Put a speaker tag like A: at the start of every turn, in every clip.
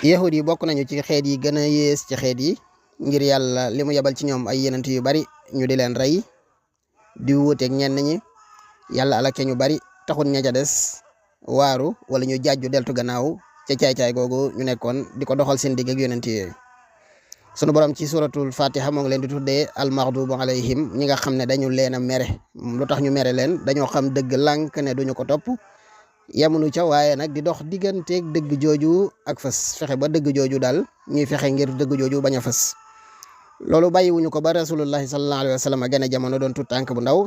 A: yahud yi bokk nañu ci xeet yi gën a yées ci xeet yi ngir yàlla li mu yebal ci ñoom ay yenent yu bari ñu di leen rey di wuuteeg ñenn ñi yàlla alak ca ñu bari taxul ña ca des waaru wala ñu jaaju deltu gannaaw ca caay-caay googu ñu nekkoon di ko doxal seen digg ak yonent yooyu sunu borom ci suratul fatiha moo ngi leen di tuddee almaghdubu alayhim ñi nga xam ne dañu leen a mere lu tax ñu mere leen dañoo xam dëgg lànk ne duñu ko topp yamunu ca waaye nag di dox digganteeg dëgg jooju ak fës fexe ba dëgg jooju daal ñuy fexe ngir dëgg jooju bañ a fës loolu bàyyiwuñu ko ba rasulullahi sallallahu alayhi wa sallam gane jamono doon tut tànk bu ndaw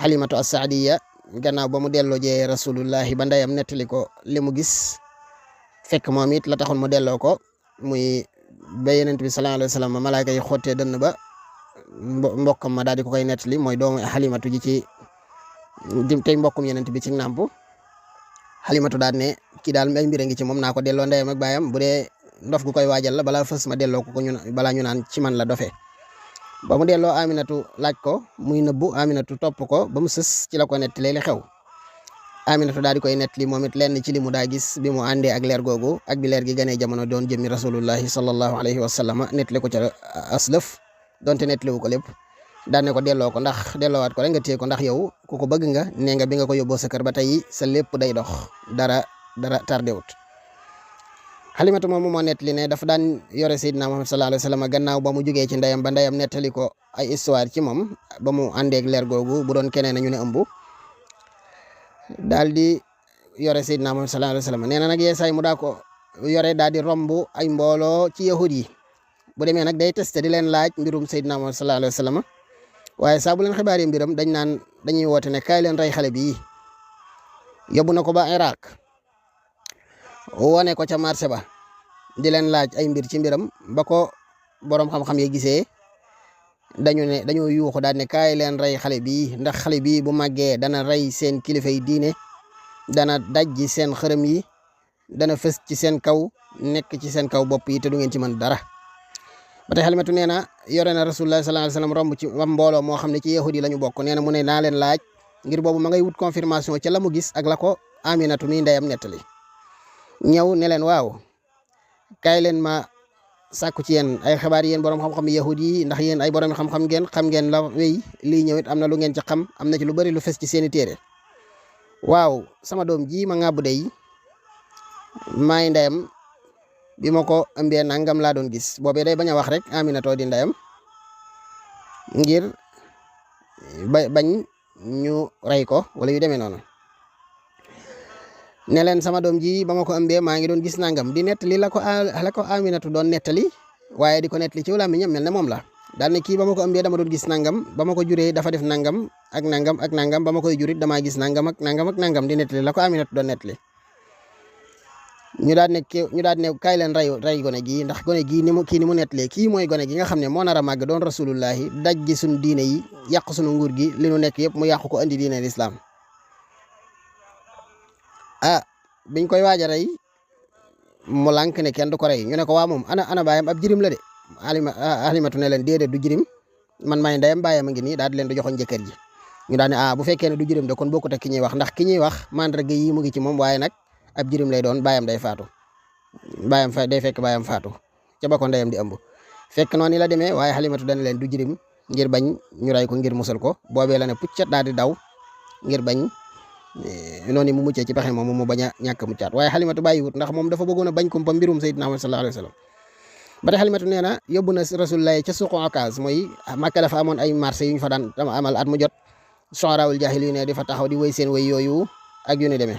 A: xalimatu as-saadiya gannaaw ba mu delloo jee rasulullahi ba ndeyam nettali ko li mu gis fekk moom it la taxoon mu delloo ko muy ba yenent bi sallallahu alayhi wa sallam malaaka yi xottee dënn ba mbokkam ma daal di ko koy nettali mooy doomu xalimatu ji ci tey mbokkum yenent bi ci nàmp xalimatu daal ne kii daal ay mbir a ngi ci moom naa ko delloo ndeyam ak baayam bu dee ndof gu koy waajal la balaa fës ma delloo ko balaa ñu naan ci man la dofe ba mu delloo aminatu laaj ko muy nëbbu aminatu topp ko ba mu sës ci la ko nettalee li xew aminatu daal di koy nettali moom it lenn ci li mu daa gis bi mu àndee ak leer googu ak bi leer gi ganee jamono doon jëmmi rasulullahi sallallahu alayhi wa sallam nettali ko ca aslëf donte nettaliwu ko lépp daan ne ko delloo ko ndax delloowaat ko rek nga téye ko ndax yow ku ko bëgg nga nee nga bi nga ko yóbboo sa kër ba tey sa lépp day dox dara tardé wut xalimatu moomu moo nettali ne dafa daan yore Seydina Muhammad sallallahu alayhi wa sallam gannaaw ba mu jugee ci ndeyam ba ndeyam nettali ko ay histoire ci moom ba mu àndeeg leer googu bu doon keneen ñu ne ëmb daal di yore Seydina Muhammad sallallahu alayhi wa sallam nee na nag yeesaay mu daa ko yore daal di romb ay mbooloo ci yahud yi bu demee nag day testé di leen laaj mbirum Seydina Muhammad sallallahu alayhi wa sallam waaye saa bu leen xibaaree mbiram dañuy woote ne kaay leen rey xale bi yóbbu na ko ba Iraq wone ko ca marché ba di leen laaj ay mbir ci mbiram ba ko borom xam-xam yi gisee dañoo yuuxu daal ne kaay leen rey xale bii ndax xale bii bu màggee dana rey seen kilifa yi diine dana dajji seen xërëm yi dana fës ci seen kaw nekk ci seen kaw bopp yi te du ngeen ci mën dara. ba tey xalimatu nee na yore na rasulullah sallallahu alayhi wasallam romb ci mbooloo moo xam ne ci yahudi la ñu bokk nee na mu ne naa leen laaj ngir boobu ma ngay wut confirmation ca la mu gis ak la ko aminatu mi ndeyam nettali ñëw ne leen waaw kaay leen ma sàkku ci yéen ay xibaar yéen borom xam-xam yahudi yi ndax yéen ay borom xam-xam ngeen xam ngeen la wéy lii ñëwit am na lu ngeen ci xam am na ci lu bari lu fes ci seeni téere waaw sama doom ji ma ngàbbu dey maay ndeyam bi ma ko ëmbee nangam laa doon gis boobee day bañ a wax rek Aminatoo di ndeyam ngir bañ ñu rey ko wala yu demee noonu ne leen sama doom ji ba ma ko ëmbee maa ngi doon gis nangam di nettali la ko Aminatu doon nettali waaye di ko nettali ci làmmiñam mel ne moom la daal ne kii ba ma ko ëmbee dama doon gis nangam ba ma ko juree dafa def nangam ak nangam ak nangam ba ma koy jurit damaa gis nangam ak nangam ak nangam di nettali la ko Aminatu doon nettali ñu daal ne kaay leen rey gone gi ndax gone gi ni mu nettalee kii mooy gone gi nga xam ne moo nar a màgg doon rasulullahi daj gi suñu diine yi yàq suñu nguur gi li nu nekk yëpp mu yàqu ko andi diine lislaam biñ koy waaj a rey mu lànk ne kenn du ko rey ñu ne ko waa moom ana baayam ab jirim la de Halimatu ne leen déedéet du jirim man maay ndeyam baayam a ngi nii daal di leen di joxoon jëkkër ji ñu daal ne bu fekkee ne du jirim de kon bokkut ak ki ñuy wax ndax ki ñuy wax mandarga yi mu ngi ci moom waaye nag ab jirim lay doon baayam day faatu day fekk baayam faatu ca ba ko ndeyam di ëmb fekk noonu la demee waaye Halimatu dana leen du jirim ngir bañ ñu rey ko ngir musal ko boobee la ne puccat daal di daw ngir bañ noonu mu muccee ci pexe moom mu bañ a ñàkk muccaat waaye Halimatu bàyyiwut ndax moom dafa bëggoon a bañ kumpa mbirum Seydina Muhammad sallallahu alayhi wa sallam ba tey Halimatu nee na yóbbu na Rasulullah ca suuqu Okaz mooy Makka dafa amoon ay marché yu ñu fa daan amal at mu jot shu'araa'ul jaahiliin ne di fa taxaw di wéy seen wéy yooyu ak yu ni demee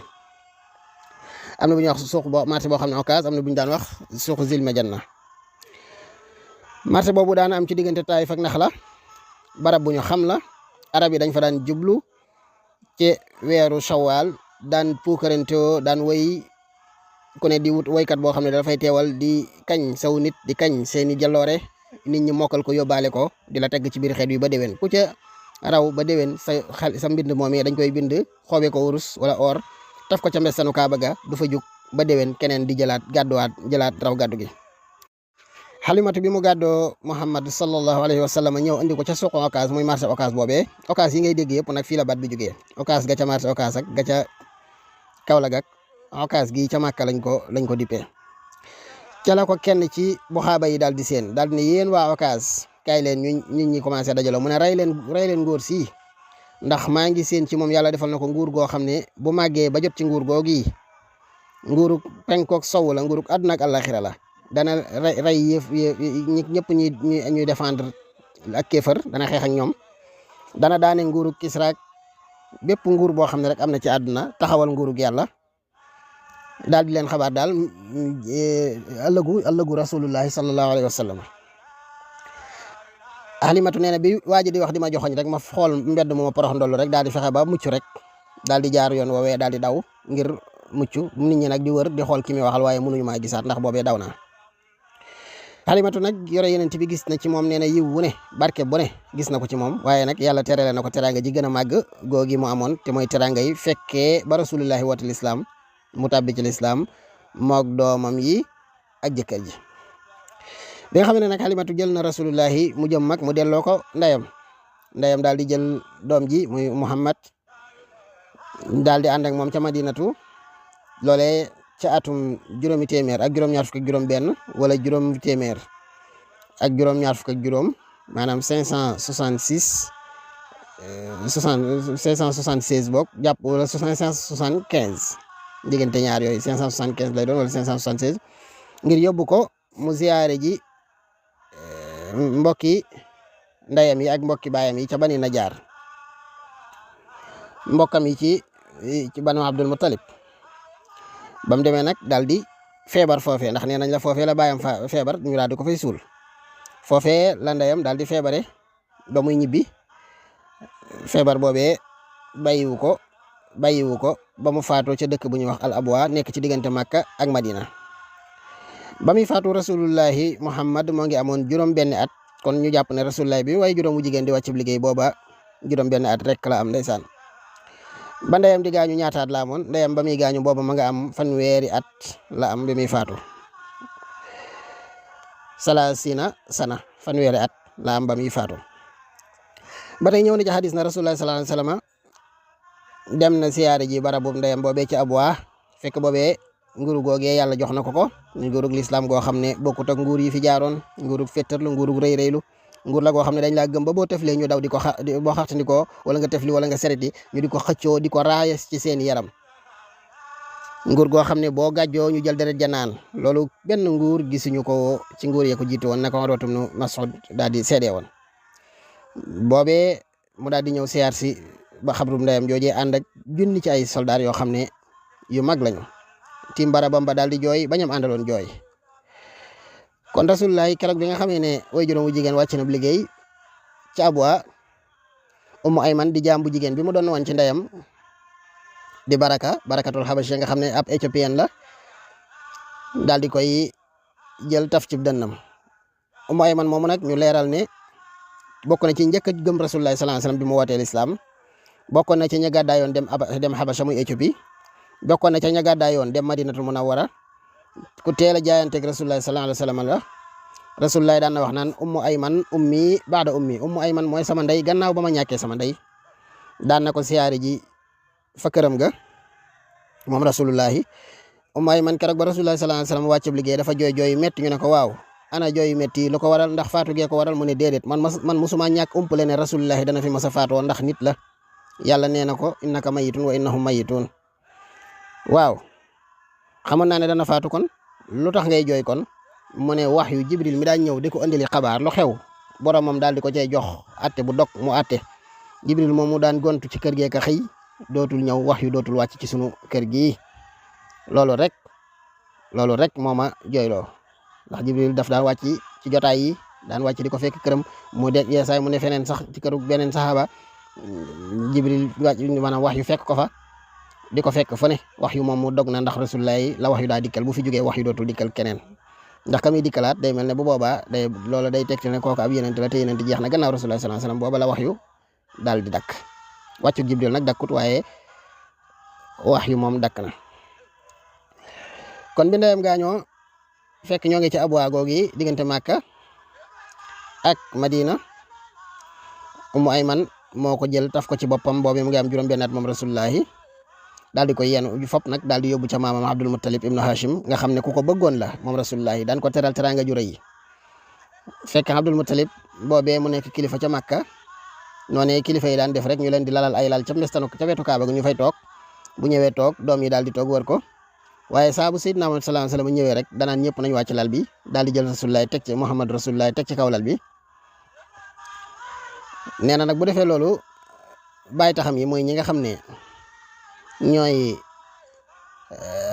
A: am na bu ñuy wax suuq marché boo xam ne Okaz am na bu ñu daan wax suuq Zil Majanna marché boobu daan am ci diggante Taayif ak Naxla barab bu ñu xam la arab yi dañ fa daan jublu ci weeru Shawwal daan puukarantewoo daan way ku ne di wut waykat boo xam ne dafay teewal di kañ saw nit di kañ seeni jaloore nit ñi mokkal ko yóbbaale ko di la tegg ci biir xeet wi ba déwén ku ca raw ba déwén sa mbind moom dañ koy bind xoobee ko wurus wala or taf ko ca mbestanu Kaaba ga du fa jug ba déwén keneen di jëlaat raw gàddu gi. Halimatu bi mu gàddoo Muhammad sallallahu alayhi wa sallam ñëw andi ko ca suuqu Okaz muy marché Okaz boobee Okaz yi ngay dégg yëpp nag fii la baat bi jógee Okaz ga ca marché Okaz ak ga ca Kaolack ak Okaz gi ca Màkka lañ ko dippee ca la ko kenn ci buxaaba yi daal di seen daal di ne yéen waa Wakaas kaay leen ñu nit ñi commencé dajaloo mu ne rey leen ngóor si ndax maa ngi seen ci moom yàlla defal na ko nguur goo xam ne bu màggee ba jot ci nguur googi nguurug penkook sow la nguurug àdduna ak àllaxira la dana rey ñëpp ñuy défendre ak kéefër dana xeex ak ñoom dana daane nguurug Kisra bépp nguur boo xam ne rek am na ci àdduna taxawal nguurug yàlla daal di leen xabaar daal ëllëgu rasulullahi sallallahu alayhi wa sallam. Halimatu nee na bi waa ji di wax di ma joxoñ rek ma xool mbedd mu ma porox ndollu rek daal di fexe ba mucc rek daal di jaar yoon woowee daal di daw ngir mucc nit ñi nag di wër di xool ki muy waxal waaye mënuñu maa gisaat ndax boobee daw naa. Halimatu nag yore yeneen bi gis na ci moom nee na yiw wu ne barke bu ne gis na ko ci moom waaye nag yàlla terale na ko teraanga ji gën a màgg googi mu amoon te mooy teraanga yi fekkee ba rasulullahi woote lislaam mu tàbbi ci lislaam moog doomam yi ak jëkkër ji. bi nga xam ne nag Halimatu jël na rasulullahi mu jëm mag mu delloo ko ndeyam daal di jël doom ji muy Muhammad daal di ànd ak moom ca Madinatu loolee ca atum juróomi téeméer ak juróom-ñaar fukk ak juróom-benn wala juróomi téeméer ak juróom-ñaar fukk ak juróom maanaam 566 boog jàpp wala 575 diggante ñaar yooyu 575 lay doon wala 576 ngir yóbbu ko mu ziyaare ji mbokki ndeyam yi ak mbokki baayam yi ca Bani Najaar mbokkam yi ci Banu Abdul Muttalib ba mu demee nag daal di feebar foofee ndax nee nañ la foofee la baayam feebar ñu daal di ko fay suul foofee la ndeyam daal di feebare ba muy ñibbi feebar boobee bàyyiwu ko ba mu faatoo ca dëkk bu ñuy wax al abwa nekk ci diggante Makka ak Madina ba muy faatu rasulullahi Muhammad moo ngi amoon juróom-benni at kon ñu jàpp ne rasulullahi bi waaye juróom bu jigéen di wàcc liggéey booba juróom-benni at rek la am ndeysaan. ba ndeyam di gaañu ñaataat la amoon ndeyam ba muy gaañu booba ma nga am fanweeri at la am bi muy faatu salasina sana fanweeri at la am ba muy faatu. ba tey ñëw na ci hadis na rasulullah sallallahu alayhi wasallam dem na siyaare ji barabu ndeyam boobee ci Abwa fekk boobee nguuru googee yàlla jox na ko nguurug lislaam goo xam ne bokkut ak nguur yi fi jaaroon nguurug fettarlu nguurug rëy-rëylu nguur la goo xam ne dañ laa gëm ba boo teflee ñu daw di ko boo xaxtandikoo wala nga tefli wala nga sereti ñu di ko xëccoo di ko raayas ci seen yaram nguur goo xam ne boo gàjjoo ñu jël deret ja naan loolu benn nguur gisuñu ko ci nguur yee ko jiitu woon naka Urwatum nu Mas'ud daal di seedee woon boobee mu daal di ñëw siyaar si ba xabrum ndeyam joojee ànd ak junni ci ay soldaar yoo xam ne yu mag lañu tim barabam ba daal di jooy bañam àndaloon jooy kon rasulullahi keroog bi nga xamee ne way juróom wu jigéen wàcc na liggéey ci Abwa Ummu Ayman di jaam bu jigéen bi mu doon woon ci ndeyam di barakatul Habashi nga xam ne ab éthiopienne la daal di koy jël taf ci dënnam Ummu Ayman moomu nag ñu leeral ne bokk na ci njëkk a gëm rasulullahi sallallahu alayhi wasallam bi mu wootee lislaam bokkoon na ci ña gàddaayoon dem Habasha muy Éthiopie bokkoon na ca ña gàddaayoon dem Madinatul Munawwara ku teel a jaayanteeg rasulullahi sallallahu alayhi wasallam la rasulullahi daan na wax naan Ummu Ayman ummi baada ummi Ummu Ayman mooy sama ndey gannaaw ba ma ñàkkee sama ndey daan na ko siyaare ji fa këram ga moom rasulullahi Ummu Ayman keroog ba rasulullahi sallallahu alayhi wasallam wàccub liggéey dafa jooy jooy metti ñu ne ko waaw ana jooy metti lu ko waral ndax faatu gee ko waral mu ne déedéet man musuma ñàkk umpale ne rasulullahi dana fi mas a faatoo ndax nit la yàlla nee na ko innaka mayitun wa innahum mayitun waaw xamoon naa ne dana faatu kon lu tax ngay jooy kon mu ne wax yu Jibril mi daan ñëw di ko andili xabaar lu xew boromam daal di ko cay jox atte bu dog mu atte Jibril moom mu daan gontu ci kër gee ka xëy dootul ñëw wax yu dootul wàcc ci sunu kër gii loolu rek moo ma jooyloo ndax Jibril daf daan wàcc ci jotaay yi daan wàcc di ko fekk këram mu de yeesaay mu ne feneen sax ci këru beneen saxaaba Jibril wàcc maanaam wax yu fekk ko fa di ko fekk fu ne wax yu moom mu dog na ndax rasulullahi la wax yu daa dikkal bu fi jógee wax yu dootul dikkal keneen ndax ka muy dikkalaat day mel ne bu boobaa loolu day tegte ne kooku ab yenente la te yenente jeex na gannaaw rasulullahi sallallahu alayhi wasallam booba la wax yu daal di dakk wàccut Jibril nag dakkut waaye wax yu moom dakk na kon bi ndeyam gaañoo fekk ñoo ngi ci Abwa googi diggante Makka ak Madina Ummu Ayman moo ko jël taf ko ci boppam boobu mu ngi am juróom-benn at moom rasulullahi daal di koy yenu fop nag daal di yóbbu ca maamam Abdul Muttalib ibnu Hashim nga xam ne ku ko bëggoon la moom rasulullahi daan ko teral teranga ju rëy fekk Abdul Muttalib boobee mu nekk kilifa ca Makka noonee kilifa yi daan def rek ñu leen di lalal ay lal ca mbestanu ca wetu Kaaba ga ñu fay toog bu ñëwee toog doom yi daal di toog wër ko waaye saa bu Seydina Muhammad sallallahu alayhi wasallam ñëwee rek danaan ñëpp nañ wàcc lal bi daal di jël rasulullahi teg ci Muhammad rasulullahi teg ci kaw lal bi nee na nag bu defee loolu bàyyi taxam yi mooy ñi nga xam ne ñooy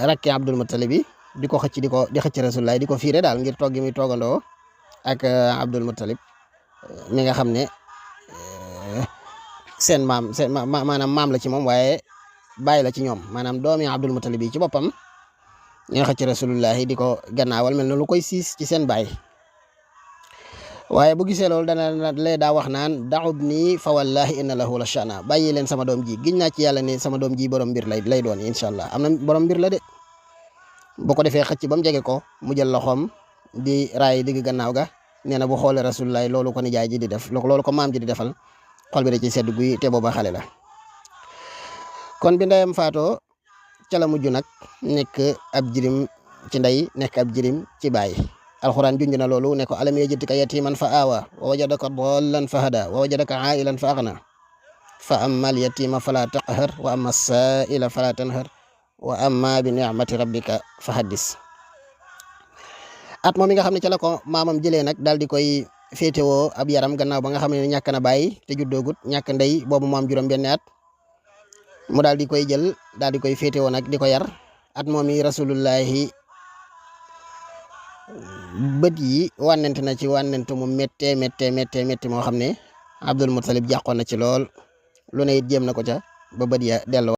A: rakki Abdul Muttalib bi di ko xëcc di xëcc rasulullahi di ko fiire daal ngir toog gi muy toogandoo ak Abdul Muttalib mi nga xam ne seen maanaam maam la ci moom waaye bàyyi la ci ñoom maanaam doomi Abdul Muttalib bi ci boppam ñi nga xëcc rasulullahi di ko gannaawal mel na lu koy siis ci seen baay waaye bu gisee loolu dana lee daa wax naan da'ubni fa wallahi inna lahu la sha'na bàyyi leen sama doom ji giñ naa ci yàlla ne sama doom ji borom mbir lay doon incha allah am na borom mbir la de bu ko defee xëcc ba mu jege ko mu jël loxoom di raay digg gannaaw ga nee na bu xoolee rasulullahi loolu ko nijaay ji di def loolu ko maam ji di defal xol bi da ci sedd guy te booba xale la kon bi ndeyam faatoo ca la mujj nag nekk ab jirim ci ndey nekk ab jirim ci baay alxuraan junj na loolu ne ko alam yajidka yatiman fa aawa wa wajadaka dallan fa hada wa wajadaka ailan fa agna fa amma al yatima fala taqhar wa amma saila fala tanhar wa amma bi ni'mati rabbika fa haddis at moom mi nga xam ne ca la ko maamam jëlee nag daal di koy féetewoo ab yaram gannaaw ba nga xam ne ñàkk na bàyyi te juddoogut ñàkk ndey boobu mu am juróom benn at mu daal di koy jël daal di koy féetewoo nag di ko yar at moom yi rasulullahi bët yi wànnent na ci wànnent mu méttee moo xam ne Abdul Muttalib jàqoon na ci lool lu ne it jéem na ko ca ba bët ya delloo